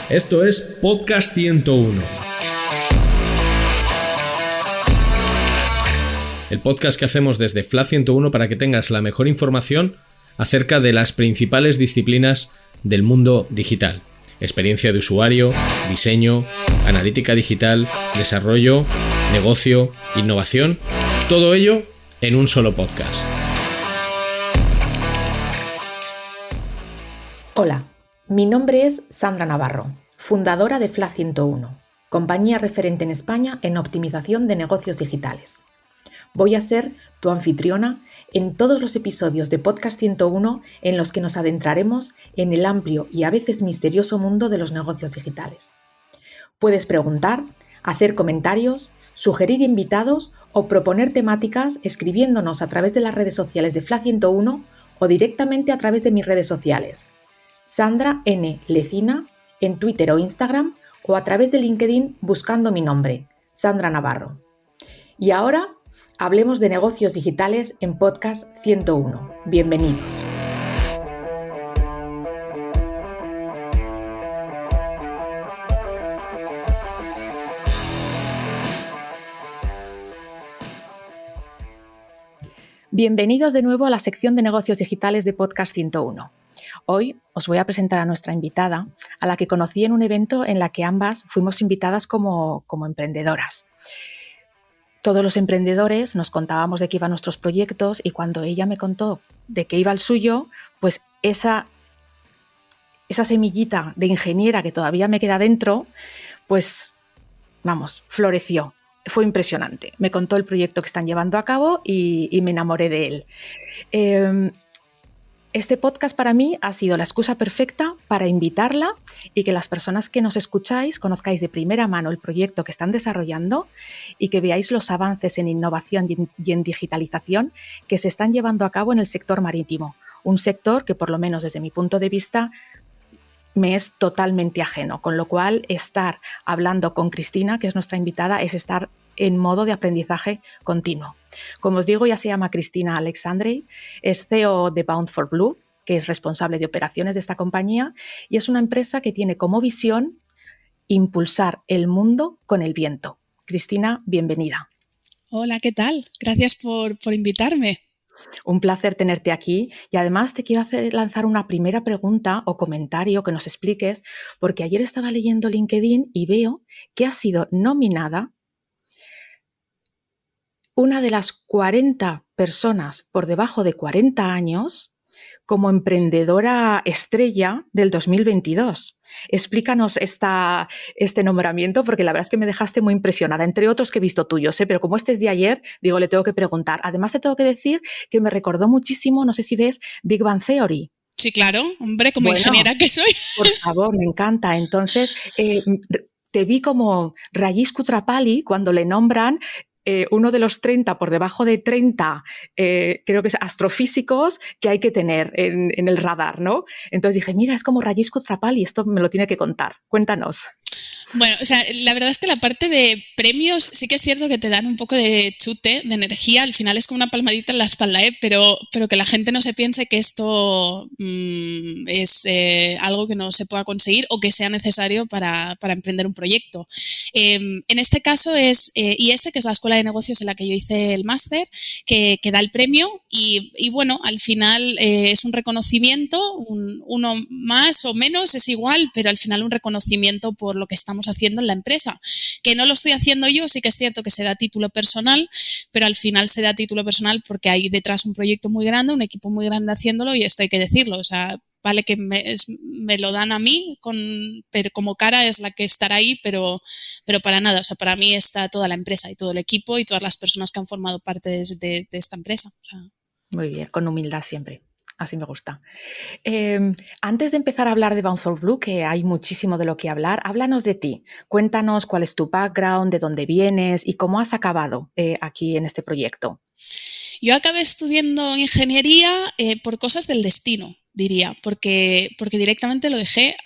Esto es Podcast 101. El podcast que hacemos desde FLA 101 para que tengas la mejor información acerca de las principales disciplinas del mundo digital. Experiencia de usuario, diseño, analítica digital, desarrollo, negocio, innovación, todo ello en un solo podcast. Hola, mi nombre es Sandra Navarro, fundadora de FLA 101, compañía referente en España en optimización de negocios digitales. Voy a ser tu anfitriona en todos los episodios de Podcast 101 en los que nos adentraremos en el amplio y a veces misterioso mundo de los negocios digitales. Puedes preguntar, hacer comentarios, sugerir invitados o proponer temáticas escribiéndonos a través de las redes sociales de FLA 101 o directamente a través de mis redes sociales. Sandra N. Lecina en Twitter o Instagram o a través de LinkedIn buscando mi nombre, Sandra Navarro. Y ahora hablemos de negocios digitales en Podcast 101. Bienvenidos. Bienvenidos de nuevo a la sección de negocios digitales de Podcast 101. Hoy os voy a presentar a nuestra invitada, a la que conocí en un evento en la que ambas fuimos invitadas como emprendedoras. Todos los emprendedores nos contábamos de qué iban nuestros proyectos y cuando ella me contó de qué iba el suyo, pues esa semillita de ingeniera que todavía me queda dentro, pues vamos, floreció. Fue impresionante. Me contó el proyecto que están llevando a cabo y me enamoré de él. Este podcast para mí ha sido la excusa perfecta para invitarla y que las personas que nos escucháis conozcáis de primera mano el proyecto que están desarrollando y que veáis los avances en innovación y en digitalización que se están llevando a cabo en el sector marítimo. Un sector que, por lo menos desde mi punto de vista, me es totalmente ajeno, con lo cual estar hablando con Cristina, que es nuestra invitada, es estar en modo de aprendizaje continuo. Como os digo, ya se llama Cristina Alexandrei, es CEO de Bound4Blue, que es responsable de operaciones de esta compañía, y es una empresa que tiene como visión impulsar el mundo con el viento. Cristina, bienvenida. Hola, ¿qué tal? Gracias por invitarme. Un placer tenerte aquí y además te quiero lanzar una primera pregunta o comentario que nos expliques, porque ayer estaba leyendo LinkedIn y veo que has sido nominada una de las 40 personas por debajo de 40 años como emprendedora estrella del 2022. Explícanos este nombramiento, porque la verdad es que me dejaste muy impresionada, entre otros que he visto tuyos, pero como este es de ayer, digo, le tengo que preguntar. Además, te tengo que decir que me recordó muchísimo, no sé si ves, Big Bang Theory. Sí, claro, hombre, como ingeniera que soy. Por favor, me encanta. Entonces, te vi como Rajesh Kutrapali cuando le nombran uno de los 30 por debajo de 30, creo que es astrofísicos que hay que tener en el radar, ¿no? Entonces dije, mira, es como Rajesh Kutrapali, esto me lo tiene que contar. Cuéntanos. Bueno, o sea, la verdad es que la parte de premios sí que es cierto que te dan un poco de chute, de energía, al final es como una palmadita en la espalda, pero que la gente no se piense que esto es algo que no se pueda conseguir o que sea necesario para emprender un proyecto. En este caso es IES, que es la escuela de negocios en la que yo hice el máster, que da el premio y bueno, al final es un reconocimiento, uno más o menos es igual, pero al final un reconocimiento por lo que estamos haciendo en la empresa, que no lo estoy haciendo yo, sí que es cierto que se da título personal, pero al final se da título personal porque hay detrás un proyecto muy grande, un equipo muy grande haciéndolo y esto hay que decirlo, o sea, vale que me lo dan a mí, pero como cara es la que estará ahí, pero para nada, o sea, para mí está toda la empresa y todo el equipo y todas las personas que han formado parte de esta empresa. O sea. Muy bien, con humildad siempre. Así me gusta. Antes de empezar a hablar de Bound4Blue, que hay muchísimo de lo que hablar, háblanos de ti. Cuéntanos cuál es tu background, de dónde vienes y cómo has acabado aquí en este proyecto. Yo acabé estudiando ingeniería por cosas del destino, diría, porque directamente lo dejé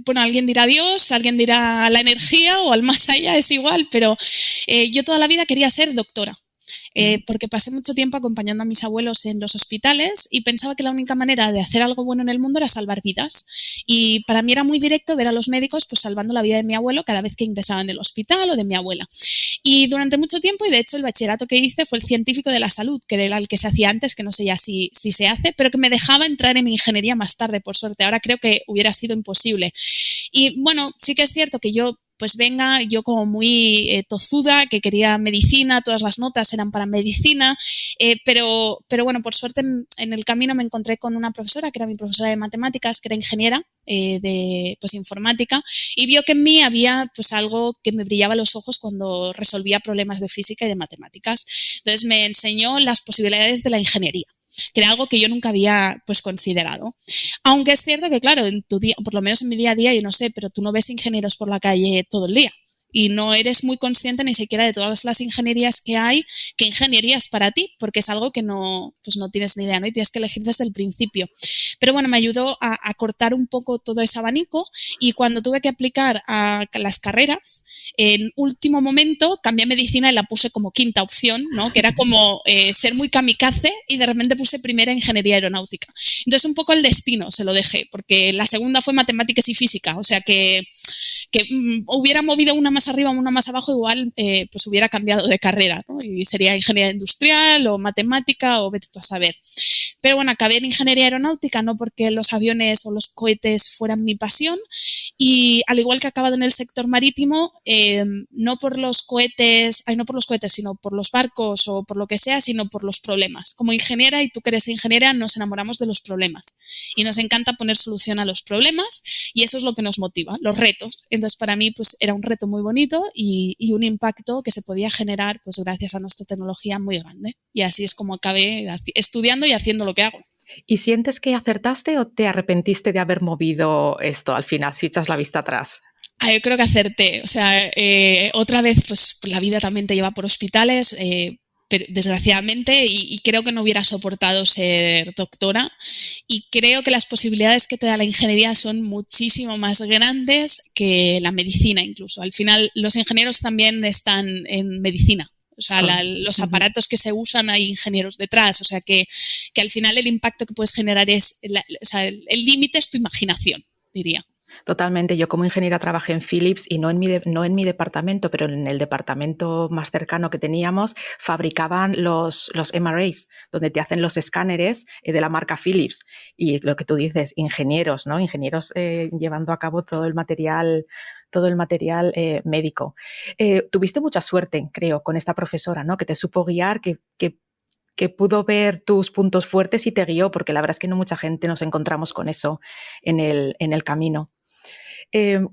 bueno, alguien dirá Dios, alguien dirá la energía o al más allá, es igual, pero yo toda la vida quería ser doctora. porque pasé mucho tiempo acompañando a mis abuelos en los hospitales y pensaba que la única manera de hacer algo bueno en el mundo era salvar vidas. Y para mí era muy directo ver a los médicos pues salvando la vida de mi abuelo cada vez que ingresaba en el hospital o de mi abuela. Y durante mucho tiempo, y de hecho el bachillerato que hice fue el científico de la salud, que era el que se hacía antes, que no sé ya si se hace, pero que me dejaba entrar en ingeniería más tarde, por suerte. Ahora creo que hubiera sido imposible. Y bueno, sí que es cierto que yo como muy tozuda, que quería medicina, todas las notas eran para medicina, pero bueno, por suerte en el camino me encontré con una profesora, que era mi profesora de matemáticas, que era ingeniera de informática, y vio que en mí había pues algo que me brillaba los ojos cuando resolvía problemas de física y de matemáticas. Entonces me enseñó las posibilidades de la ingeniería, que era algo que yo nunca había pues considerado. Aunque es cierto que, claro, en tu día, por lo menos en mi día a día, yo no sé, pero tú no ves ingenieros por la calle todo el día y no eres muy consciente ni siquiera de todas las ingenierías que hay, qué ingeniería es para ti, porque es algo que no tienes ni idea, ¿no? Y tienes que elegir desde el principio. Pero bueno, me ayudó a cortar un poco todo ese abanico, y cuando tuve que aplicar a las carreras, en último momento cambié a medicina y la puse como quinta opción, ¿no? Que era como ser muy kamikaze, y de repente puse primera ingeniería aeronáutica. Entonces un poco el destino se lo dejé, porque la segunda fue matemáticas y física, o sea que hubiera movido una más arriba o una más abajo, igual pues hubiera cambiado de carrera, ¿no? Y sería ingeniería industrial o matemática o vete tú a saber. Pero bueno, acabé en ingeniería aeronáutica, no porque los aviones o los cohetes fueran mi pasión, y al igual que he acabado en el sector marítimo, no por los cohetes, sino por los barcos o por lo que sea, sino por los problemas. Como ingeniera, y tú que eres ingeniera, nos enamoramos de los problemas y nos encanta poner solución a los problemas, y eso es lo que nos motiva, los retos. Entonces para mí pues era un reto muy bonito y un impacto que se podía generar pues gracias a nuestra tecnología muy grande, y así es como acabé estudiando y haciendo lo que hago. ¿Y sientes que acertaste o te arrepentiste de haber movido esto al final, si echas la vista atrás? Yo creo que acerté. O sea, otra vez, pues la vida también te lleva por hospitales, pero, desgraciadamente, y creo que no hubiera soportado ser doctora, y creo que las posibilidades que te da la ingeniería son muchísimo más grandes que la medicina incluso. Al final, los ingenieros también están en medicina. O sea, los aparatos que se usan, hay ingenieros detrás. O sea, que al final el impacto que puedes generar es... el límite es tu imaginación, diría. Totalmente. Yo como ingeniera trabajé en Philips, y no en mi departamento, pero en el departamento más cercano que teníamos, fabricaban los MRIs, donde te hacen los escáneres de la marca Philips. Y lo que tú dices, ingenieros, ¿no? Ingenieros llevando a cabo todo el material médico. Tuviste mucha suerte, creo, con esta profesora, ¿no? Que te supo guiar, que pudo ver tus puntos fuertes y te guió, porque la verdad es que no mucha gente nos encontramos con eso en el camino.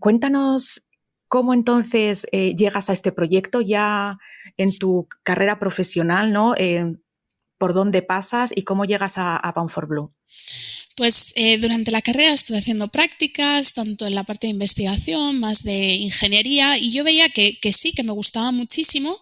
Cuéntanos cómo entonces llegas a este proyecto ya en tu carrera profesional, ¿no? ¿Por dónde pasas y cómo llegas a Bound4Blue? Pues durante la carrera estuve haciendo prácticas, tanto en la parte de investigación, más de ingeniería, y yo veía que sí, que me gustaba muchísimo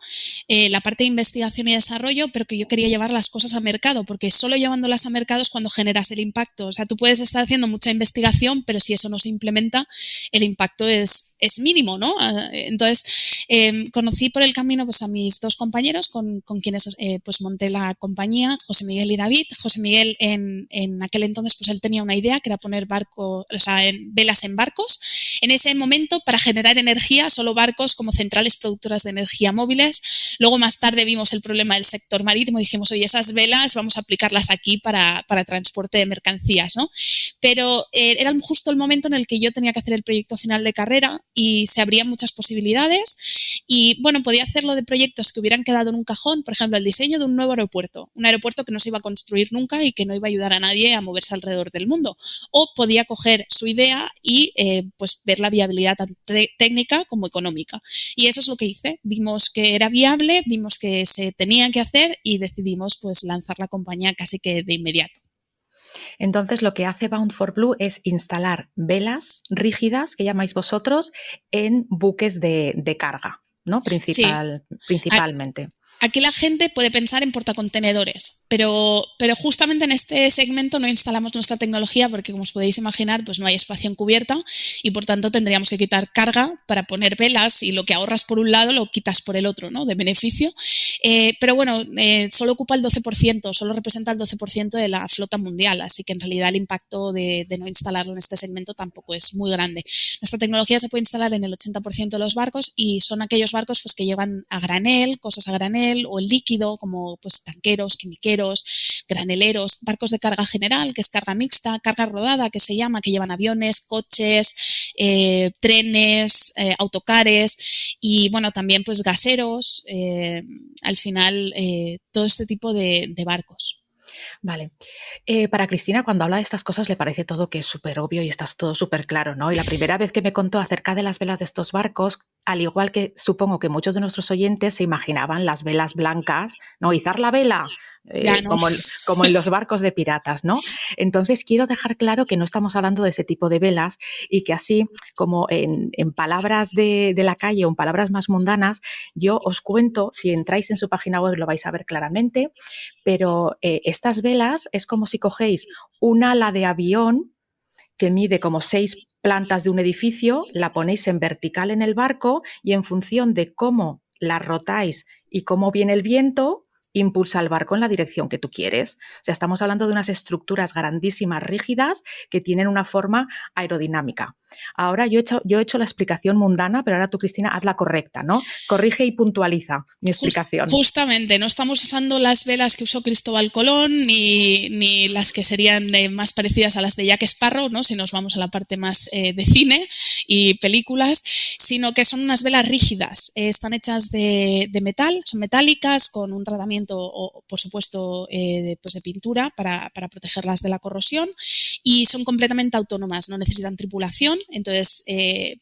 la parte de investigación y desarrollo, pero que yo quería llevar las cosas a mercado, porque solo llevándolas a mercado es cuando generas el impacto. O sea, tú puedes estar haciendo mucha investigación, pero si eso no se implementa, el impacto es mínimo, ¿no? Entonces, conocí por el camino pues, a mis dos compañeros con quienes pues, monté la compañía, José Miguel y David. José Miguel en aquel entonces pues él tenía una idea que era poner velas en barcos. En ese momento, para generar energía, solo barcos como centrales productoras de energía móviles. Luego más tarde vimos el problema del sector marítimo y dijimos, oye, esas velas vamos a aplicarlas aquí para transporte de mercancías, ¿no? Pero era justo el momento en el que yo tenía que hacer el proyecto final de carrera y se abrían muchas posibilidades, y bueno, podía hacerlo de proyectos que hubieran quedado en un cajón, por ejemplo, el diseño de un nuevo aeropuerto, un aeropuerto que no se iba a construir nunca y que no iba a ayudar a nadie a moverse alrededor del mundo, o podía coger su idea y pues ver la viabilidad tanto técnica como económica, y eso es lo que hice. Vimos que era viable, vimos que se tenía que hacer y decidimos pues lanzar la compañía casi que de inmediato. Entonces, lo que hace Bound4Blue es instalar velas rígidas, que llamáis vosotros, en buques de carga, ¿no? Principalmente. Aquí la gente puede pensar en portacontenedores, Pero justamente en este segmento no instalamos nuestra tecnología porque, como os podéis imaginar, pues no hay espacio en cubierta y por tanto tendríamos que quitar carga para poner velas y lo que ahorras por un lado lo quitas por el otro, ¿no? De beneficio. Pero bueno, solo ocupa el 12%, solo representa el 12% de la flota mundial, así que en realidad el impacto de no instalarlo en este segmento tampoco es muy grande. Nuestra tecnología se puede instalar en el 80% de los barcos y son aquellos barcos pues, que llevan a granel, cosas a granel o el líquido como pues, tanqueros, quimiqueros, graneleros, barcos de carga general, que es carga mixta, carga rodada, que se llama, que llevan aviones, coches, trenes, autocares y, bueno, también pues gaseros, al final todo este tipo de barcos. Vale. Para Cristina, cuando habla de estas cosas, le parece todo que es súper obvio y está todo súper claro, ¿no? Y la primera vez que me contó acerca de las velas de estos barcos, al igual que supongo que muchos de nuestros oyentes se imaginaban las velas blancas, ¿no? Izar la vela, No. como en los barcos de piratas, ¿no? Entonces, quiero dejar claro que no estamos hablando de ese tipo de velas y que así, como en palabras de la calle o en palabras más mundanas, yo os cuento, si entráis en su página web lo vais a ver claramente, pero estas velas es como si cogéis un ala de avión que mide como 6 plantas de un edificio, la ponéis en vertical en el barco y en función de cómo la rotáis y cómo viene el viento, impulsa el barco en la dirección que tú quieres. O sea, estamos hablando de unas estructuras grandísimas, rígidas, que tienen una forma aerodinámica. Ahora yo he hecho la explicación mundana, pero ahora tú, Cristina, haz la correcta, ¿no? Corrige y puntualiza mi explicación. Justamente, no estamos usando las velas que usó Cristóbal Colón ni las que serían más parecidas a las de Jack Sparrow, ¿no? Si nos vamos a la parte más de cine y películas, sino que son unas velas rígidas. Están hechas de metal, son metálicas, con un tratamiento, por supuesto, de pintura para protegerlas de la corrosión y son completamente autónomas, no necesitan tripulación. Entonces,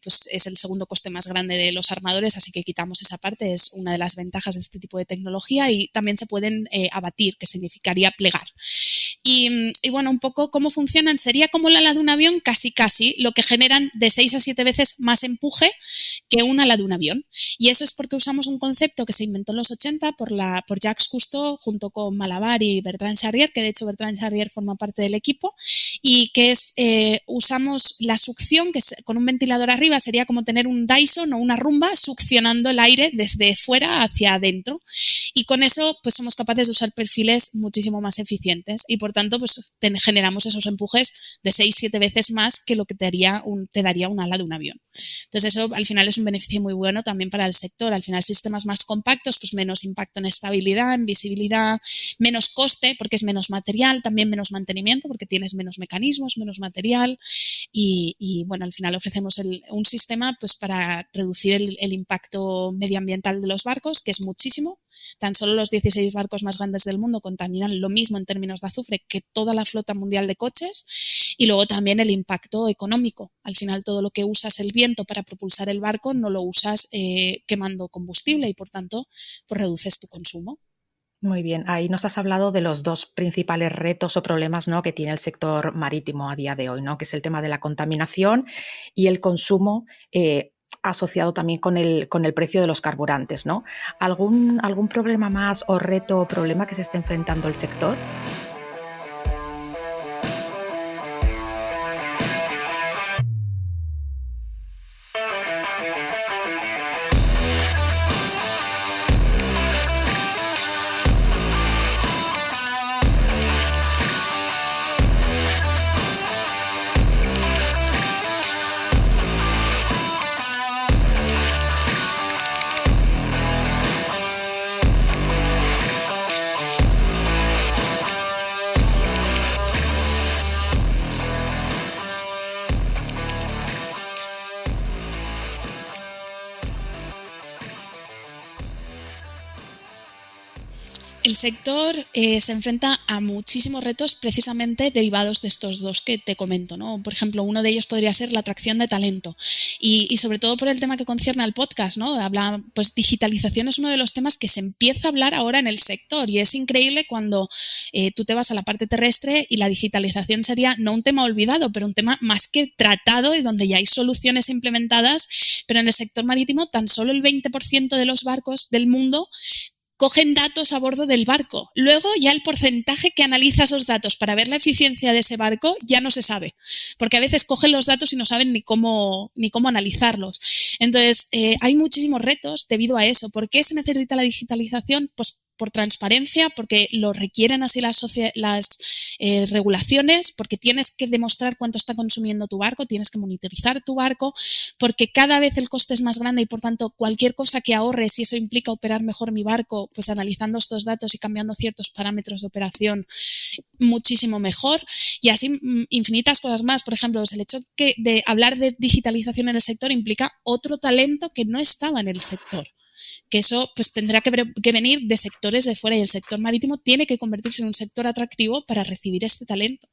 pues es el segundo coste más grande de los armadores, así que quitamos esa parte, es una de las ventajas de este tipo de tecnología y también se pueden abatir, que significaría plegar. Y bueno, un poco cómo funcionan, sería como la ala de un avión, casi, lo que generan de 6 a 7 veces más empuje que una ala de un avión. Y eso es porque usamos un concepto que se inventó en los 80 por Jacques Cousteau junto con Malabar y Bertrand Charrier, que de hecho Bertrand Charrier forma parte del equipo, y que es, usamos la succión, que es, con un ventilador arriba sería como tener un Dyson o una Rumba succionando el aire desde fuera hacia adentro. Y con eso pues somos capaces de usar perfiles muchísimo más eficientes y por tanto pues generamos esos empujes de 6-7 veces más que lo que te daría un ala de un avión. Entonces eso al final es un beneficio muy bueno también para el sector. Al final sistemas más compactos, pues menos impacto en estabilidad, en visibilidad, menos coste porque es menos material, también menos mantenimiento porque tienes menos mecanismos, menos material y bueno, al final ofrecemos un sistema pues para reducir el impacto medioambiental de los barcos, que es muchísimo. Tan solo los 16 barcos más grandes del mundo contaminan lo mismo en términos de azufre que toda la flota mundial de coches y luego también el impacto económico. Al final todo lo que usas el viento para propulsar el barco no lo usas quemando combustible y por tanto pues reduces tu consumo. Muy bien, ahí nos has hablado de los dos principales retos o problemas, ¿no?, que tiene el sector marítimo a día de hoy, ¿no?, que es el tema de la contaminación y el consumo asociado también con el precio de los carburantes, ¿no? ¿Algún problema más o reto o problema que se esté enfrentando el sector? El sector se enfrenta a muchísimos retos precisamente derivados de estos dos que te comento, ¿no? Por ejemplo, uno de ellos podría ser la atracción de talento y sobre todo por el tema que concierne al podcast, ¿no? Pues digitalización es uno de los temas que se empieza a hablar ahora en el sector y es increíble cuando tú te vas a la parte terrestre y la digitalización sería no un tema olvidado, pero un tema más que tratado y donde ya hay soluciones implementadas, pero en el sector marítimo tan solo el 20% de los barcos del mundo cogen datos a bordo del barco. Luego ya el porcentaje que analiza esos datos para ver la eficiencia de ese barco ya no se sabe, porque a veces cogen los datos y no saben ni cómo analizarlos. Entonces, hay muchísimos retos debido a eso. ¿Por qué se necesita la digitalización? Pues por transparencia, porque lo requieren así las regulaciones, porque tienes que demostrar cuánto está consumiendo tu barco, tienes que monitorizar tu barco, porque cada vez el coste es más grande y por tanto cualquier cosa que ahorres, si eso implica operar mejor mi barco, pues analizando estos datos y cambiando ciertos parámetros de operación, muchísimo mejor. Y así infinitas cosas más. Por ejemplo, pues el hecho de hablar de digitalización en el sector implica otro talento que no estaba en el sector. Que eso pues tendrá que venir de sectores de fuera y el sector marítimo tiene que convertirse en un sector atractivo para recibir este talento.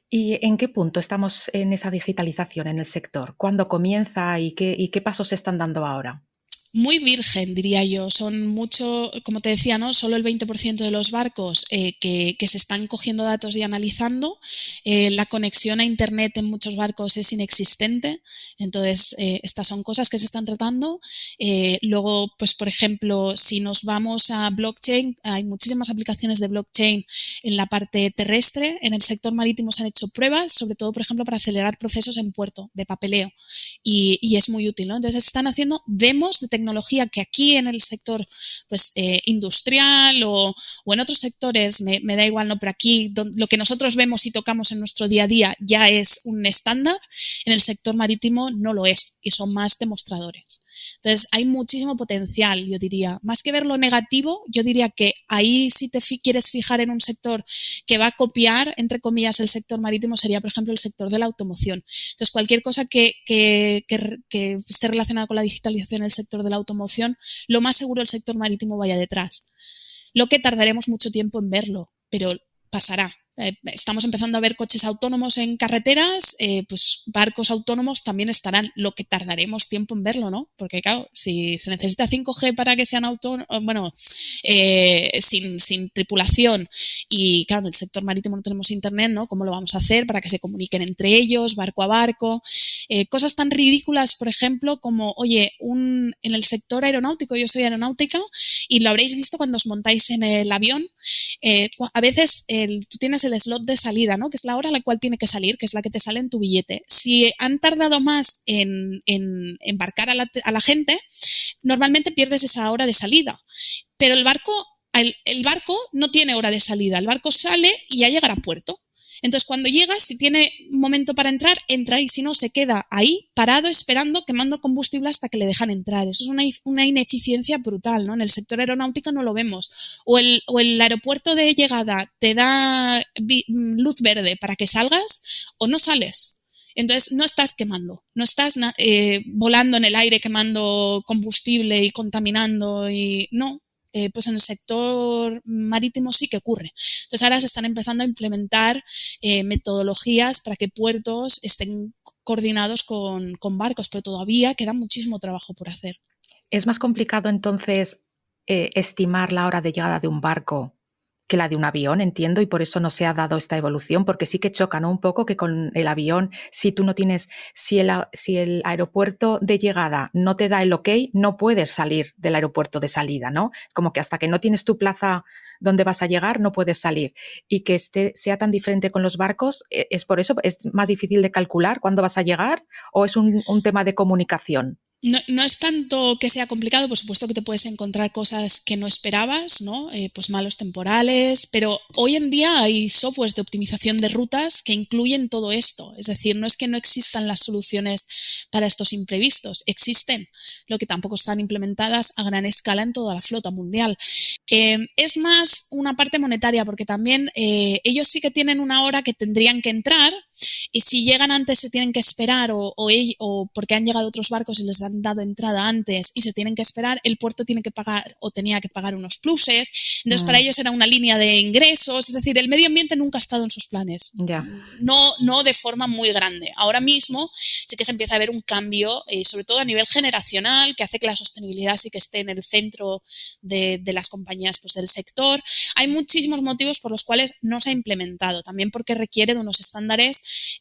¿Y en qué punto estamos en esa digitalización en el sector? ¿Cuándo comienza y qué pasos se están dando ahora? Muy virgen, diría yo. Son mucho, como te decía, ¿no? Solo el 20% de los barcos que se están cogiendo datos y analizando. La conexión a Internet en muchos barcos es inexistente. Entonces, estas son cosas que se están tratando. Luego, pues, por ejemplo, si nos vamos a blockchain, hay muchísimas aplicaciones de blockchain en la parte terrestre. En el sector marítimo se han hecho pruebas, sobre todo, por ejemplo, para acelerar procesos en puerto de papeleo. Y es muy útil, ¿no? Entonces, se están haciendo demos de tecnología que aquí en el sector pues, industrial o en otros sectores, me da igual, ¿no? Pero aquí lo que nosotros vemos y tocamos en nuestro día a día ya es un estándar, en el sector marítimo no lo es y son más demostradores. Entonces, hay muchísimo potencial, yo diría. Más que ver lo negativo, yo diría que ahí si te quieres fijar en un sector que va a copiar, entre comillas, el sector marítimo sería, por ejemplo, el sector de la automoción. Entonces, cualquier cosa que esté relacionada con la digitalización en el sector de la automoción, lo más seguro el sector marítimo vaya detrás. Lo que tardaremos mucho tiempo en verlo, pero pasará. Estamos empezando a ver coches autónomos en carreteras, pues barcos autónomos también estarán, lo que tardaremos tiempo en verlo, ¿no? Porque claro, si se necesita 5G para que sean autónomos, bueno, sin tripulación y claro, en el sector marítimo no tenemos internet, ¿no? ¿Cómo lo vamos a hacer para que se comuniquen entre ellos, barco a barco? Cosas tan ridículas, por ejemplo, como, oye, en el sector aeronáutico, yo soy aeronáutica y lo habréis visto cuando os montáis en el avión, a veces tú tienes el slot de salida, ¿no? Que es la hora a la cual tiene que salir, que es la que te sale en tu billete. Si han tardado más en embarcar a la gente, normalmente pierdes esa hora de salida. Pero el barco no tiene hora de salida. El barco sale y ya llegará a puerto. Entonces, cuando llega, si tiene momento para entrar, entra y si no, se queda ahí parado esperando, quemando combustible hasta que le dejan entrar. Eso es una ineficiencia brutal, ¿no? En el sector aeronáutico no lo vemos. O el aeropuerto de llegada te da luz verde para que salgas o no sales. Entonces, no estás quemando, no estás volando en el aire quemando combustible y contaminando y no. Pues en el sector marítimo sí que ocurre. Entonces ahora se están empezando a implementar metodologías para que puertos estén coordinados con barcos, pero todavía queda muchísimo trabajo por hacer. ¿Es más complicado entonces estimar la hora de llegada de un barco que la de un avión, entiendo, y por eso no se ha dado esta evolución, porque sí que choca, ¿no? Un poco que con el avión, si el aeropuerto de llegada no te da el ok, no puedes salir del aeropuerto de salida, ¿no? Como que hasta que no tienes tu plaza donde vas a llegar, no puedes salir. Y que sea tan diferente con los barcos, ¿es por eso? ¿Es más difícil de calcular cuándo vas a llegar o es un tema de comunicación? No es tanto que sea complicado, por supuesto que te puedes encontrar cosas que no esperabas, ¿no? Pues malos temporales, pero hoy en día hay softwares de optimización de rutas que incluyen todo esto. Es decir, no es que no existan las soluciones para estos imprevistos, existen, lo que tampoco están implementadas a gran escala en toda la flota mundial. Es más una parte monetaria, porque también ellos sí que tienen una hora que tendrían que entrar y si llegan antes se tienen que esperar o porque han llegado otros barcos y les han dado entrada antes y se tienen que esperar, el puerto tiene que pagar o tenía que pagar unos pluses. Entonces para ellos era una línea de ingresos, es decir, el medio ambiente nunca ha estado en sus planes. No de forma muy grande. Ahora mismo sí que se empieza a ver un cambio, sobre todo a nivel generacional, que hace que la sostenibilidad sí que esté en el centro de las compañías pues, del sector. Hay muchísimos motivos por los cuales no se ha implementado, también porque requiere de unos estándares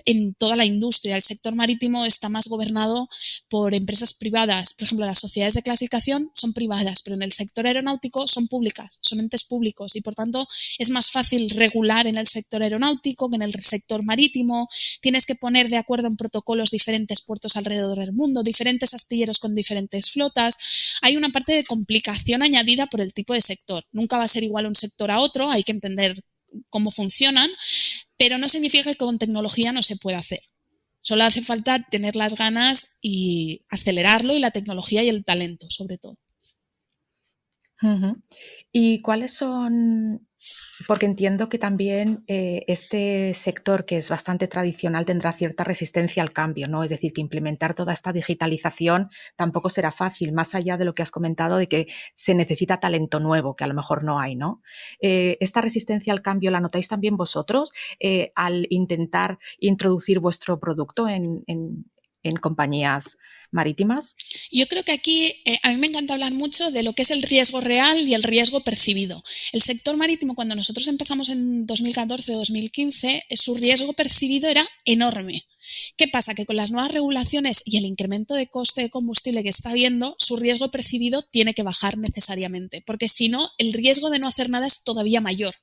en toda la industria. El sector marítimo está más gobernado por empresas privadas. Por ejemplo, las sociedades de clasificación son privadas, pero en el sector aeronáutico son públicas, son entes públicos y por tanto es más fácil regular en el sector aeronáutico que en el sector marítimo. Tienes que poner de acuerdo en protocolos diferentes puertos alrededor del mundo, diferentes astilleros con diferentes flotas. Hay una parte de complicación añadida por el tipo de sector. Nunca va a ser igual un sector a otro, hay que entender cómo funcionan, pero no significa que con tecnología no se pueda hacer. Solo hace falta tener las ganas y acelerarlo, y la tecnología y el talento, sobre todo. Uh-huh. ¿Y cuáles son? Porque entiendo que también este sector, que es bastante tradicional, tendrá cierta resistencia al cambio, ¿no? Es decir, que implementar toda esta digitalización tampoco será fácil, más allá de lo que has comentado de que se necesita talento nuevo, que a lo mejor no hay, ¿no? ¿Esta resistencia al cambio la notáis también vosotros al intentar introducir vuestro producto en compañías marítimas? Yo creo que aquí a mí me encanta hablar mucho de lo que es el riesgo real y el riesgo percibido. El sector marítimo, cuando nosotros empezamos en 2014 o 2015, su riesgo percibido era enorme. ¿Qué pasa? Que con las nuevas regulaciones y el incremento de coste de combustible que está habiendo, su riesgo percibido tiene que bajar necesariamente, porque si no, el riesgo de no hacer nada es todavía mayor.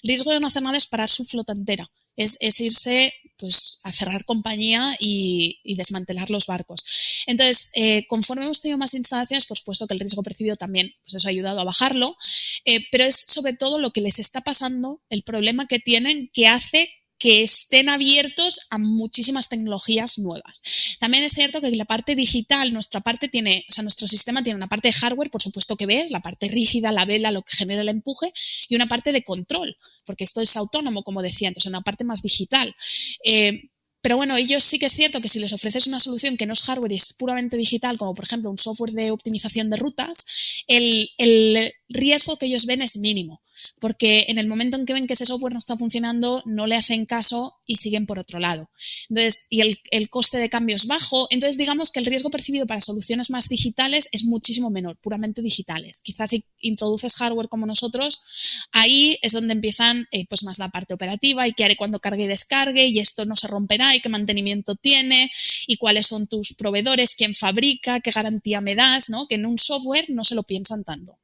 El riesgo de no hacer nada es parar su flota entera. Es irse pues, a cerrar compañía y desmantelar los barcos. Entonces, conforme hemos tenido más instalaciones, por supuesto que el riesgo percibido también pues eso ha ayudado a bajarlo, pero es sobre todo lo que les está pasando, el problema que tienen, que hace que estén abiertos a muchísimas tecnologías nuevas. También es cierto que la parte digital, nuestro sistema tiene una parte de hardware, por supuesto que ves, la parte rígida, la vela, lo que genera el empuje, y una parte de control, porque esto es autónomo, como decía, entonces una parte más digital. Pero bueno, ellos sí que es cierto que si les ofreces una solución que no es hardware y es puramente digital, como por ejemplo un software de optimización de rutas, el riesgo que ellos ven es mínimo, porque en el momento en que ven que ese software no está funcionando, no le hacen caso y siguen por otro lado. Entonces, y el coste de cambio es bajo, entonces digamos que el riesgo percibido para soluciones más digitales es muchísimo menor, puramente digitales. Quizás si introduces hardware como nosotros, ahí es donde empiezan pues más la parte operativa y qué haré cuando cargue y descargue, y esto no se romperá, y qué mantenimiento tiene, y cuáles son tus proveedores, quién fabrica, qué garantía me das, ¿no? Que en un software no se lo piensan tanto.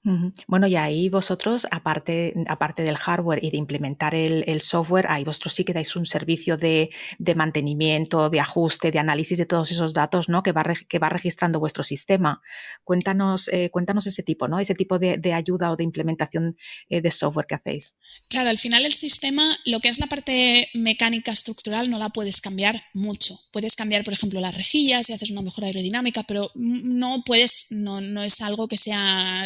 Uh-huh. Bueno, y ahí vosotros, aparte del hardware y de implementar el software, ahí vosotros sí que dais un servicio de mantenimiento, de ajuste, de análisis de todos esos datos, ¿no? que va registrando vuestro sistema. Cuéntanos ese tipo, ¿no? Ese tipo de ayuda o de implementación de software que hacéis. Claro, al final el sistema, lo que es la parte mecánica estructural, no la puedes cambiar mucho. Puedes cambiar, por ejemplo, las rejillas y haces una mejora aerodinámica, pero no es algo que sea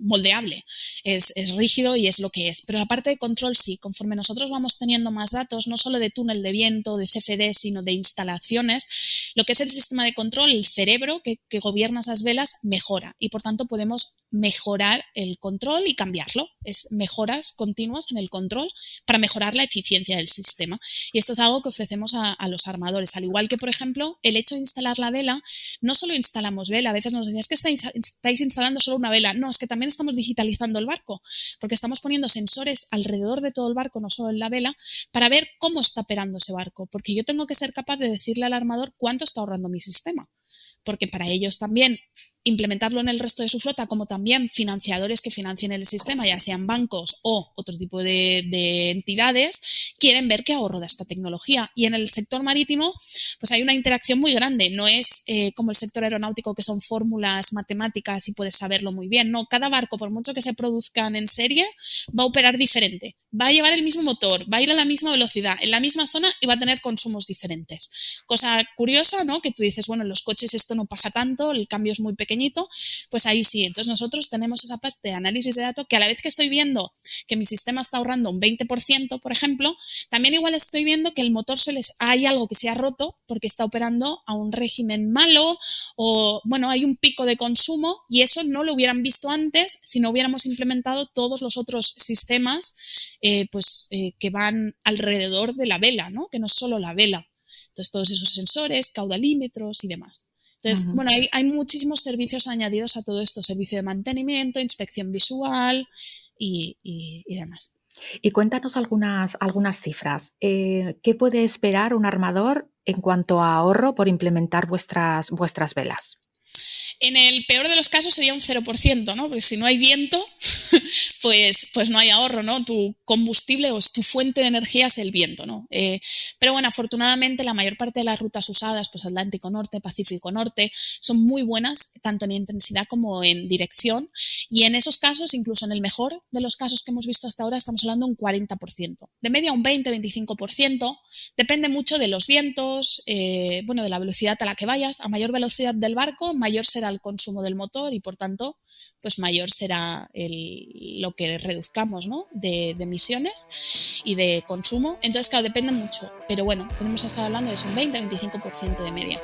moldeable. Es rígido y es lo que es. Pero la parte de control sí, conforme nosotros vamos teniendo más datos, no solo de túnel de viento, de CFD, sino de instalaciones, lo que es el sistema de control, el cerebro que gobierna esas velas, mejora, y por tanto podemos mejorar el control y cambiarlo. Es mejoras continuas en el control para mejorar la eficiencia del sistema. Y esto es algo que ofrecemos a los armadores. Al igual que, por ejemplo, el hecho de instalar la vela, no solo instalamos vela, a veces nos decían, es que estáis instalando solo una vela. No, es que también estamos digitalizando el barco, porque estamos poniendo sensores alrededor de todo el barco, no solo en la vela, para ver cómo está operando ese barco, porque yo tengo que ser capaz de decirle al armador cuánto está ahorrando mi sistema, porque para ellos también implementarlo en el resto de su flota, como también financiadores que financien el sistema, ya sean bancos o otro tipo de entidades, quieren ver qué ahorro da esta tecnología. Y en el sector marítimo, pues hay una interacción muy grande. No es como el sector aeronáutico, que son fórmulas matemáticas y puedes saberlo muy bien. No, cada barco, por mucho que se produzcan en serie, va a operar diferente. Va a llevar el mismo motor, va a ir a la misma velocidad, en la misma zona, y va a tener consumos diferentes. Cosa curiosa, ¿no? Que tú dices, bueno, en los coches esto no pasa tanto, el cambio es muy pequeñito, pues ahí sí. Entonces nosotros tenemos esa parte de análisis de datos que a la vez que estoy viendo que mi sistema está ahorrando un 20%, por ejemplo, también igual estoy viendo que el motor hay algo que se ha roto porque está operando a un régimen malo, o bueno, hay un pico de consumo, y eso no lo hubieran visto antes si no hubiéramos implementado todos los otros sistemas que van alrededor de la vela, ¿no? Que no es solo la vela. Entonces todos esos sensores, caudalímetros y demás. Entonces, Uh-huh. bueno, hay muchísimos servicios añadidos a todo esto, servicio de mantenimiento, inspección visual y demás. Y cuéntanos algunas cifras. ¿Qué puede esperar un armador en cuanto a ahorro por implementar vuestras velas? En el peor de los casos sería un 0%, ¿no? Porque si no hay viento, pues no hay ahorro, ¿no? Tu combustible o tu fuente de energía es el viento, ¿no? Pero bueno, afortunadamente la mayor parte de las rutas usadas, pues Atlántico Norte, Pacífico Norte, son muy buenas, tanto en intensidad como en dirección. Y en esos casos, incluso en el mejor de los casos que hemos visto hasta ahora, estamos hablando de un 40%. De media un 20-25%. Depende mucho de los vientos, de la velocidad a la que vayas. A mayor velocidad del barco, mayor será el consumo del motor y, por tanto, pues mayor será lo que reduzcamos, ¿no? de emisiones y de consumo. Entonces, claro, depende mucho. Pero bueno, podemos estar hablando de eso, un 20-25% de media.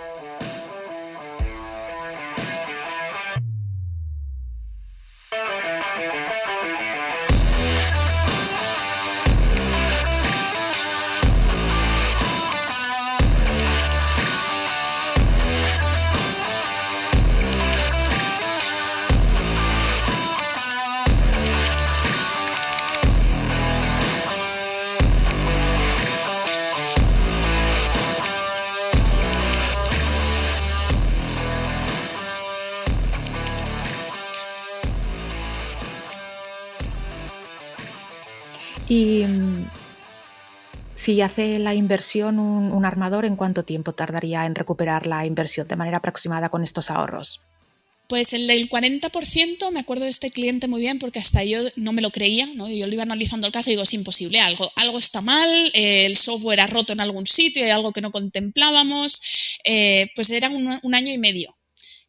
Y si hace la inversión un armador, ¿en cuánto tiempo tardaría en recuperar la inversión de manera aproximada con estos ahorros? Pues el del 40% me acuerdo de este cliente muy bien porque hasta yo no me lo creía, ¿no? Yo lo iba analizando el caso y digo, es imposible, algo está mal, el software ha roto en algún sitio, hay algo que no contemplábamos, pues era un año y medio.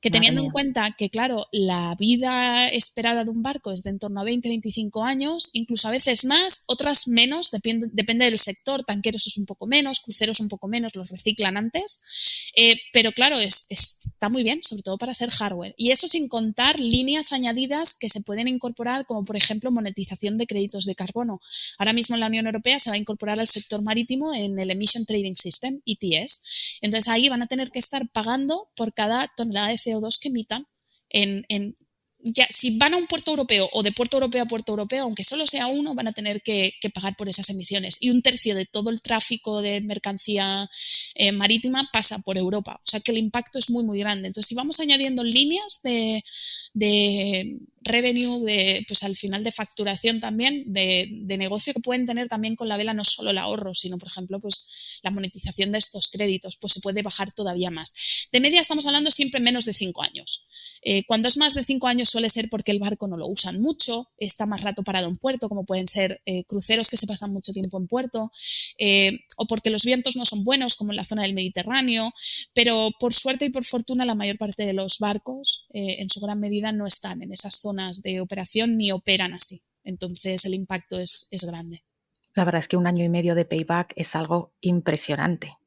Que Madre teniendo en mía. cuenta que, claro, la vida esperada de un barco es de en torno a 20-25 años, incluso a veces más, otras menos, depende del sector, tanqueros es un poco menos, cruceros un poco menos, los reciclan antes, pero claro, está muy bien, sobre todo para ser hardware. Y eso sin contar líneas añadidas que se pueden incorporar, como por ejemplo monetización de créditos de carbono. Ahora mismo en la Unión Europea se va a incorporar al sector marítimo en el Emission Trading System, ETS. Entonces ahí van a tener que estar pagando por cada tonelada de CO2 que emitan ya, si van a un puerto europeo o de puerto europeo a puerto europeo, aunque solo sea uno, van a tener que pagar por esas emisiones. Y un tercio de todo el tráfico de mercancía marítima pasa por Europa. O sea que el impacto es muy, muy grande. Entonces, si vamos añadiendo líneas de revenue, pues al final de facturación también, de negocio que pueden tener también con la vela, no solo el ahorro, sino, por ejemplo, pues la monetización de estos créditos, pues se puede bajar todavía más. De media estamos hablando siempre menos de 5 años. Cuando es más de 5 años suele ser porque el barco no lo usan mucho, está más rato parado en puerto, como pueden ser cruceros que se pasan mucho tiempo en puerto, o porque los vientos no son buenos, como en la zona del Mediterráneo, pero por suerte y por fortuna la mayor parte de los barcos en su gran medida no están en esas zonas de operación ni operan así. Entonces el impacto es grande. La verdad es que un año y medio de payback es algo impresionante,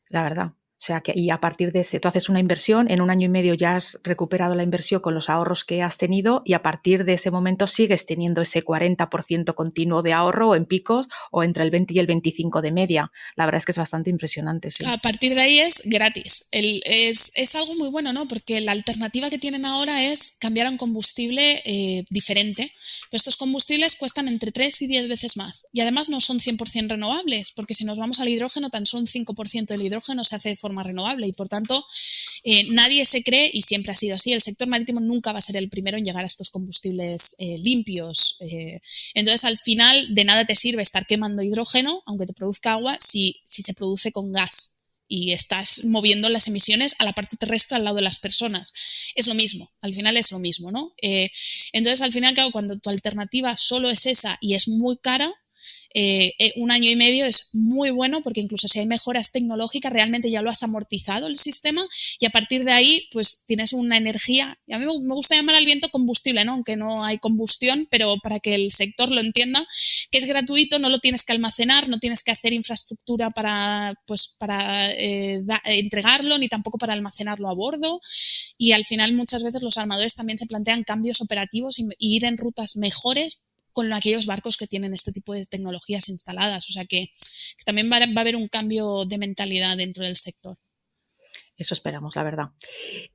la verdad. O sea, y a partir de ese, tú haces una inversión, en un año y medio ya has recuperado la inversión con los ahorros que has tenido y a partir de ese momento sigues teniendo ese 40% continuo de ahorro en picos o entre el 20 y el 25 de media. La verdad es que es bastante impresionante, sí. A partir de ahí es gratis. Es algo muy bueno, ¿no? Porque la alternativa que tienen ahora es cambiar a un combustible diferente. Pero estos combustibles cuestan entre 3 y 10 veces más. Y además no son 100% renovables, porque si nos vamos al hidrógeno, tan solo un 5% del hidrógeno se hace de forma renovable. Y por tanto, nadie se cree, y siempre ha sido así, el sector marítimo nunca va a ser el primero en llegar a estos combustibles limpios. Entonces, al final, de nada te sirve estar quemando hidrógeno, aunque te produzca agua, si se produce con gas y estás moviendo las emisiones a la parte terrestre al lado de las personas. Es lo mismo, al final es lo mismo, ¿no? Entonces, al final, claro, cuando tu alternativa solo es esa y es muy cara, un año y medio es muy bueno porque incluso si hay mejoras tecnológicas realmente ya lo has amortizado el sistema y a partir de ahí pues tienes una energía, y a mí me gusta llamar al viento combustible, ¿no? Aunque no hay combustión, pero para que el sector lo entienda, que es gratuito, no lo tienes que almacenar, no tienes que hacer infraestructura para entregarlo ni tampoco para almacenarlo a bordo y al final muchas veces los armadores también se plantean cambios operativos y ir en rutas mejores con aquellos barcos que tienen este tipo de tecnologías instaladas. O sea que también va a haber un cambio de mentalidad dentro del sector. Eso esperamos, la verdad.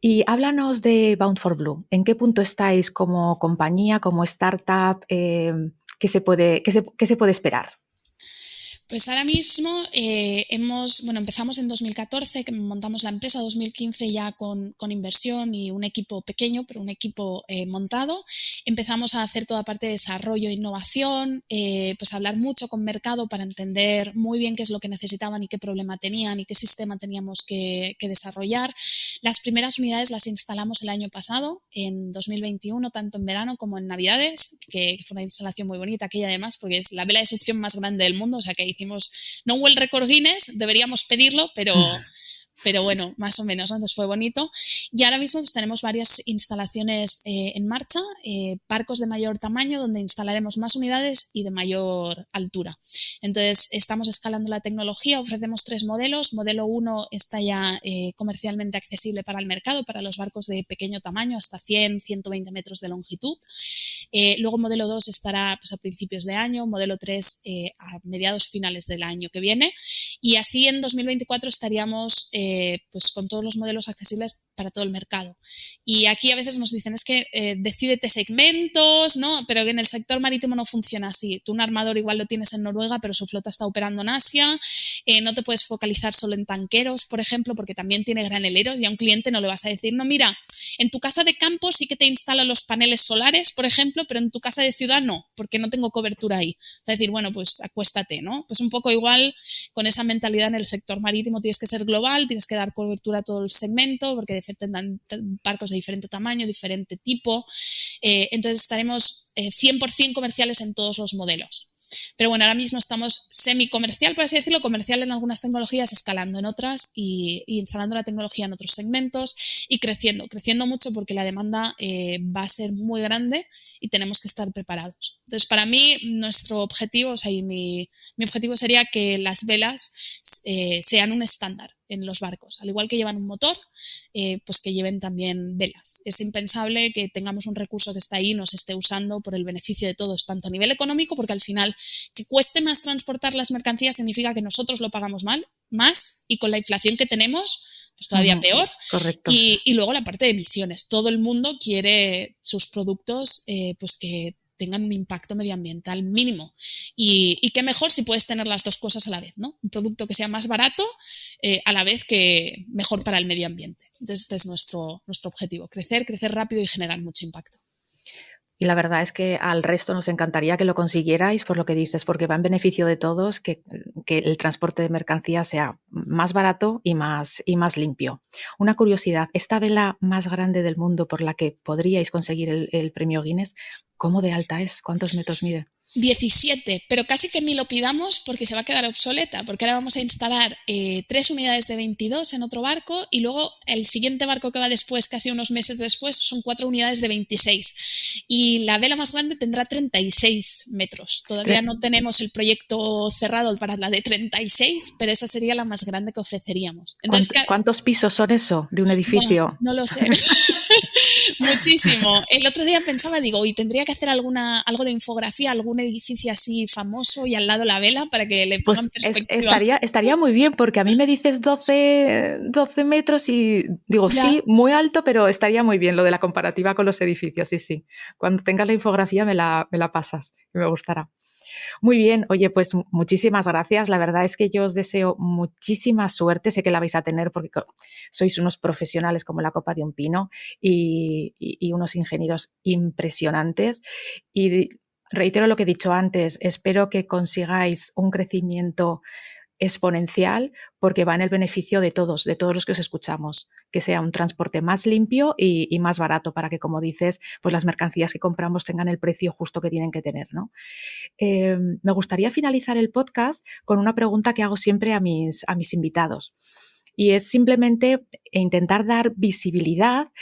Y háblanos de Bound for Blue. ¿En qué punto estáis como compañía, como startup? ¿Qué se puede esperar? Pues ahora mismo empezamos en 2014, que montamos la empresa, 2015 ya con inversión y un equipo pequeño, pero un equipo montado. Empezamos a hacer toda parte de desarrollo e innovación, pues hablar mucho con mercado para entender muy bien qué es lo que necesitaban y qué problema tenían y qué sistema teníamos que desarrollar. Las primeras unidades las instalamos el año pasado, en 2021, tanto en verano como en Navidades, que fue una instalación muy bonita, aquella además, porque es la vela de succión más grande del mundo, o sea que hicimos, no hubo el récord Guinness, deberíamos pedirlo, pero bueno, más o menos, ¿no? Entonces fue bonito. Y ahora mismo pues, tenemos varias instalaciones en marcha, barcos de mayor tamaño donde instalaremos más unidades y de mayor altura. Entonces estamos escalando la tecnología, ofrecemos 3 modelos. Modelo 1 está ya comercialmente accesible para el mercado, para los barcos de pequeño tamaño, hasta 100, 120 metros de longitud. Luego modelo 2 estará pues, a principios de año, modelo 3 a mediados finales del año que viene, y así en 2024 estaríamos pues con todos los modelos accesibles para todo el mercado. Y aquí a veces nos dicen, es que decídete segmentos, ¿no? Pero que en el sector marítimo no funciona así. Tú un armador igual lo tienes en Noruega, pero su flota está operando en Asia. No te puedes focalizar solo en tanqueros, por ejemplo, porque también tiene graneleros y a un cliente no le vas a decir, no, mira, en tu casa de campo sí que te instalo los paneles solares, por ejemplo, pero en tu casa de ciudad no, porque no tengo cobertura ahí. Es decir, bueno, pues acuéstate, ¿no? Pues un poco igual con esa mentalidad en el sector marítimo tienes que ser global, tienes que dar cobertura a todo el segmento, porque tendrán barcos de diferente tamaño, diferente tipo. Entonces estaremos 100% comerciales en todos los modelos. Pero bueno, ahora mismo estamos semi-comercial, por así decirlo, comercial en algunas tecnologías, escalando en otras y instalando la tecnología en otros segmentos y creciendo mucho porque la demanda va a ser muy grande y tenemos que estar preparados. Entonces, para mí, nuestro objetivo, o sea, mi objetivo sería que las velas sean un estándar en los barcos. Al igual que llevan un motor, pues que lleven también velas. Es impensable que tengamos un recurso que está ahí y nos esté usando por el beneficio de todos, tanto a nivel económico, porque al final que cueste más transportar las mercancías significa que nosotros lo pagamos más, y con la inflación que tenemos, pues todavía peor. Correcto. Y luego la parte de emisiones. Todo el mundo quiere sus productos pues que tengan un impacto medioambiental mínimo. Y qué mejor si puedes tener las dos cosas a la vez, ¿no? Un producto que sea más barato a la vez que mejor para el medio ambiente. Entonces, este es nuestro objetivo, crecer rápido y generar mucho impacto. Y la verdad es que al resto nos encantaría que lo consiguierais por lo que dices, porque va en beneficio de todos que el transporte de mercancías sea más barato y más limpio. Una curiosidad, esta vela más grande del mundo por la que podríais conseguir el premio Guinness, ¿cómo de alta es? ¿Cuántos metros mide? 17, pero casi que ni lo pidamos porque se va a quedar obsoleta, porque ahora vamos a instalar 3 unidades de 22 en otro barco y luego el siguiente barco que va después, casi unos meses después, son 4 unidades de 26 y la vela más grande tendrá 36 metros. Todavía no tenemos el proyecto cerrado para la de 36, pero esa sería la más grande que ofreceríamos. Entonces, ¿Cuántos pisos son eso de un edificio? No lo sé. Muchísimo. El otro día pensaba, digo, y tendría que hacer algo de infografía, algún edificio así famoso y al lado la vela para que le pongan perspectiva. Estaría muy bien, porque a mí me dices 12 metros y digo, ya. Sí, muy alto, pero estaría muy bien lo de la comparativa con los edificios, sí. Cuando tengas la infografía me la pasas, que me gustará. Muy bien, oye, pues muchísimas gracias. La verdad es que yo os deseo muchísima suerte. Sé que la vais a tener porque sois unos profesionales como la copa de un pino y unos ingenieros impresionantes. Y reitero lo que he dicho antes, espero que consigáis un crecimiento exponencial porque va en el beneficio de todos los que os escuchamos, que sea un transporte más limpio y más barato para que, como dices, pues las mercancías que compramos tengan el precio justo que tienen que tener, ¿no? Me gustaría finalizar el podcast con una pregunta que hago siempre a mis invitados y es simplemente intentar dar visibilidad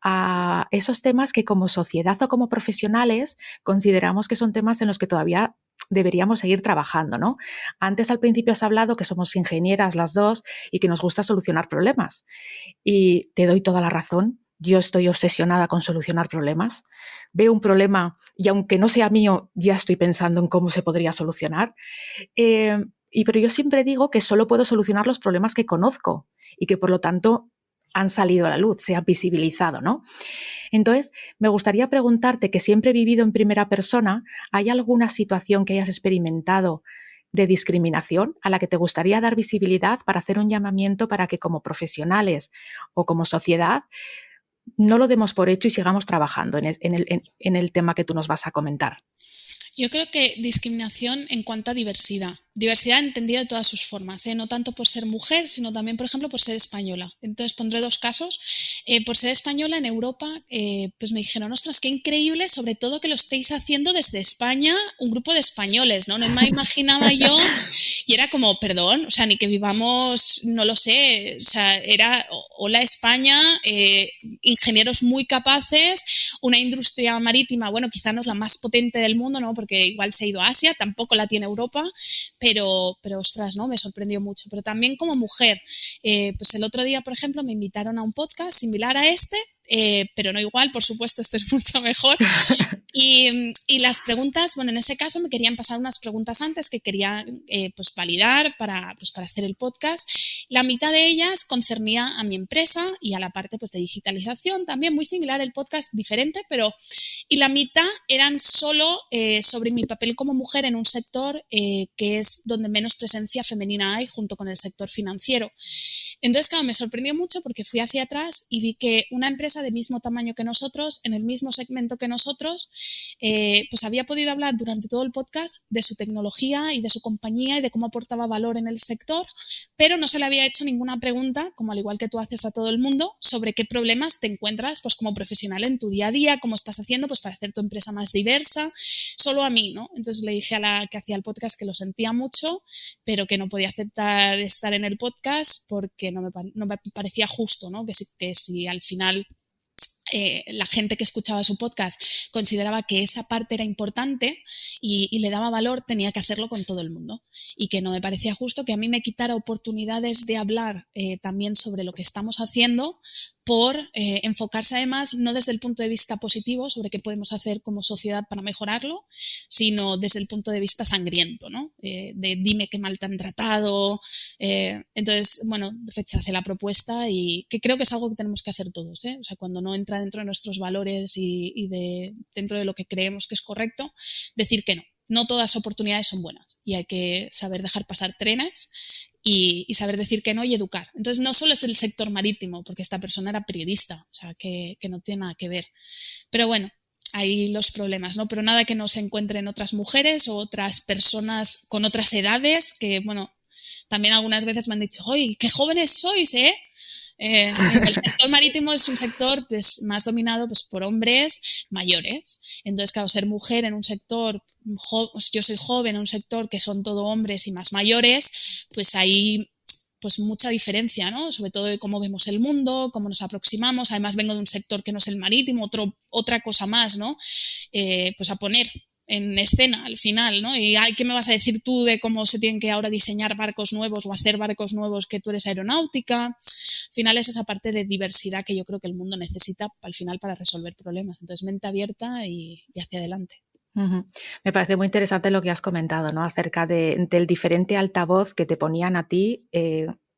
a esos temas que como sociedad o como profesionales consideramos que son temas en los que todavía deberíamos seguir trabajando, ¿no? Antes, al principio, has hablado que somos ingenieras las dos y que nos gusta solucionar problemas. Y te doy toda la razón. Yo estoy obsesionada con solucionar problemas. Veo un problema y aunque no sea mío, ya estoy pensando en cómo se podría solucionar. Pero yo siempre digo que solo puedo solucionar los problemas que conozco y que, por lo tanto, han salido a la luz, se han visibilizado, ¿no? Entonces, me gustaría preguntarte, que siempre he vivido en primera persona, ¿hay alguna situación que hayas experimentado de discriminación a la que te gustaría dar visibilidad para hacer un llamamiento para que como profesionales o como sociedad no lo demos por hecho y sigamos trabajando en el tema que tú nos vas a comentar? Yo creo que discriminación en cuanto a diversidad. Diversidad entendida de todas sus formas, no tanto por ser mujer, sino también, por ejemplo, por ser española. Entonces pondré 2 casos. Por ser española en Europa, pues me dijeron, ostras, qué increíble, sobre todo que lo estéis haciendo desde España, un grupo de españoles, ¿no? No me imaginaba yo, y era como, perdón, o sea, ni que vivamos, no lo sé, o sea, era, hola España, ingenieros muy capaces, una industria marítima, bueno, quizá no es la más potente del mundo, ¿no? Porque igual se ha ido a Asia, tampoco la tiene Europa, pero ostras, ¿no? Me sorprendió mucho. Pero también como mujer, pues el otro día, por ejemplo, me invitaron a un podcast similar a este, pero no igual, por supuesto, este es mucho mejor. Y las preguntas, bueno, en ese caso me querían pasar unas preguntas antes que quería pues validar para hacer el podcast. La mitad de ellas concernía a mi empresa y a la parte pues de digitalización, también muy similar el podcast, diferente, pero y la mitad eran solo sobre mi papel como mujer en un sector que es donde menos presencia femenina hay junto con el sector financiero. Entonces, claro, me sorprendió mucho porque fui hacia atrás y vi que una empresa de mismo tamaño que nosotros, en el mismo segmento que nosotros, pues había podido hablar durante todo el podcast de su tecnología y de su compañía y de cómo aportaba valor en el sector, pero no se le había hecho ninguna pregunta, como al igual que tú haces a todo el mundo, sobre qué problemas te encuentras pues como profesional en tu día a día, cómo estás haciendo pues para hacer tu empresa más diversa, solo a mí, ¿no? Entonces le dije a la que hacía el podcast que lo sentía mucho, pero que no podía aceptar estar en el podcast porque no me parecía justo, ¿no? Que si al final la gente que escuchaba su podcast consideraba que esa parte era importante y le daba valor, tenía que hacerlo con todo el mundo. Y que no me parecía justo que a mí me quitara oportunidades de hablar también sobre lo que estamos haciendo por enfocarse además no desde el punto de vista positivo sobre qué podemos hacer como sociedad para mejorarlo, sino desde el punto de vista sangriento, ¿no? De dime qué mal te han tratado. Entonces, bueno, rechacé la propuesta y que creo que es algo que tenemos que hacer todos, ¿eh? O sea, cuando no entra dentro de nuestros valores y dentro de lo que creemos que es correcto, decir que no. No todas oportunidades son buenas y hay que saber dejar pasar trenes y saber decir que no y educar. Entonces no solo es el sector marítimo, porque esta persona era periodista, o sea, que no tiene nada que ver. Pero bueno, ahí los problemas, ¿no? Pero nada que no se encuentren otras mujeres o otras personas con otras edades, que bueno, también algunas veces me han dicho, ¡oye, qué jóvenes sois, eh! El sector marítimo es un sector pues, más dominado pues, por hombres mayores. Entonces, claro, ser mujer en un sector, yo soy joven en un sector que son todo hombres y más mayores, pues hay pues mucha diferencia, ¿no? Sobre todo de cómo vemos el mundo, cómo nos aproximamos. Además, vengo de un sector que no es el marítimo, otra cosa más, ¿no? Pues a poner en escena al final, ¿no? Y ¿qué me vas a decir tú de cómo se tienen que ahora diseñar barcos nuevos o hacer barcos nuevos que tú eres aeronáutica? Al final es esa parte de diversidad que yo creo que el mundo necesita al final para resolver problemas. Entonces, mente abierta y hacia adelante. Uh-huh. Me parece muy interesante lo que has comentado, ¿no? Acerca del diferente altavoz que te ponían a ti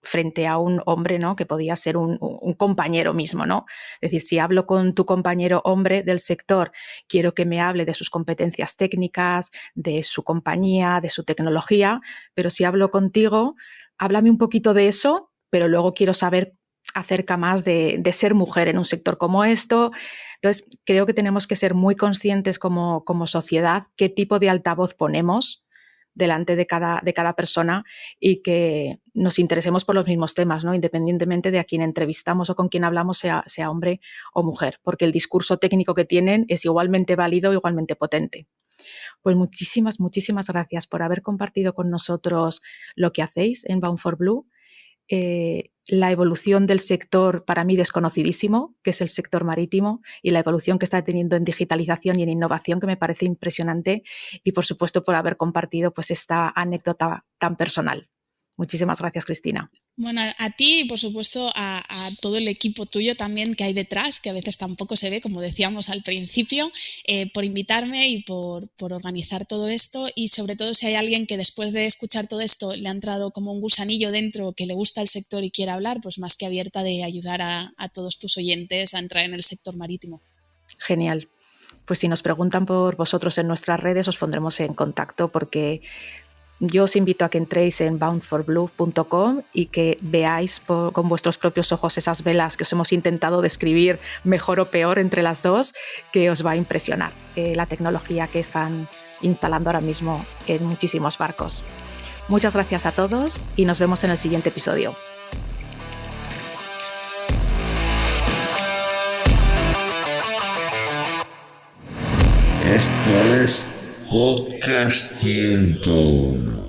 frente a un hombre, ¿no? Que podía ser un compañero mismo, ¿no? Es decir, si hablo con tu compañero hombre del sector, quiero que me hable de sus competencias técnicas, de su compañía, de su tecnología, pero si hablo contigo, háblame un poquito de eso, pero luego quiero saber acerca más de ser mujer en un sector como esto. Entonces, creo que tenemos que ser muy conscientes como sociedad qué tipo de altavoz ponemos delante de cada persona y que nos interesemos por los mismos temas, ¿no? Independientemente de a quién entrevistamos o con quién hablamos, sea hombre o mujer, porque el discurso técnico que tienen es igualmente válido, igualmente potente. Pues muchísimas gracias por haber compartido con nosotros lo que hacéis en Bound for Blue. La evolución del sector para mí desconocidísimo, que es el sector marítimo, y la evolución que está teniendo en digitalización y en innovación, que me parece impresionante, y por supuesto por haber compartido pues esta anécdota tan personal. Muchísimas gracias, Cristina. Bueno, a ti y por supuesto a todo el equipo tuyo también que hay detrás, que a veces tampoco se ve, como decíamos al principio, por invitarme y por organizar todo esto, y sobre todo si hay alguien que después de escuchar todo esto le ha entrado como un gusanillo dentro, que le gusta el sector y quiere hablar, pues más que abierta de ayudar a todos tus oyentes a entrar en el sector marítimo. Genial. Pues si nos preguntan por vosotros en nuestras redes, os pondremos en contacto, porque yo os invito a que entréis en boundforblue.com y que veáis con vuestros propios ojos esas velas que os hemos intentado describir mejor o peor entre las dos, que os va a impresionar la tecnología que están instalando ahora mismo en muchísimos barcos. Muchas gracias a todos y nos vemos en el siguiente episodio. Esto es Podcast 101.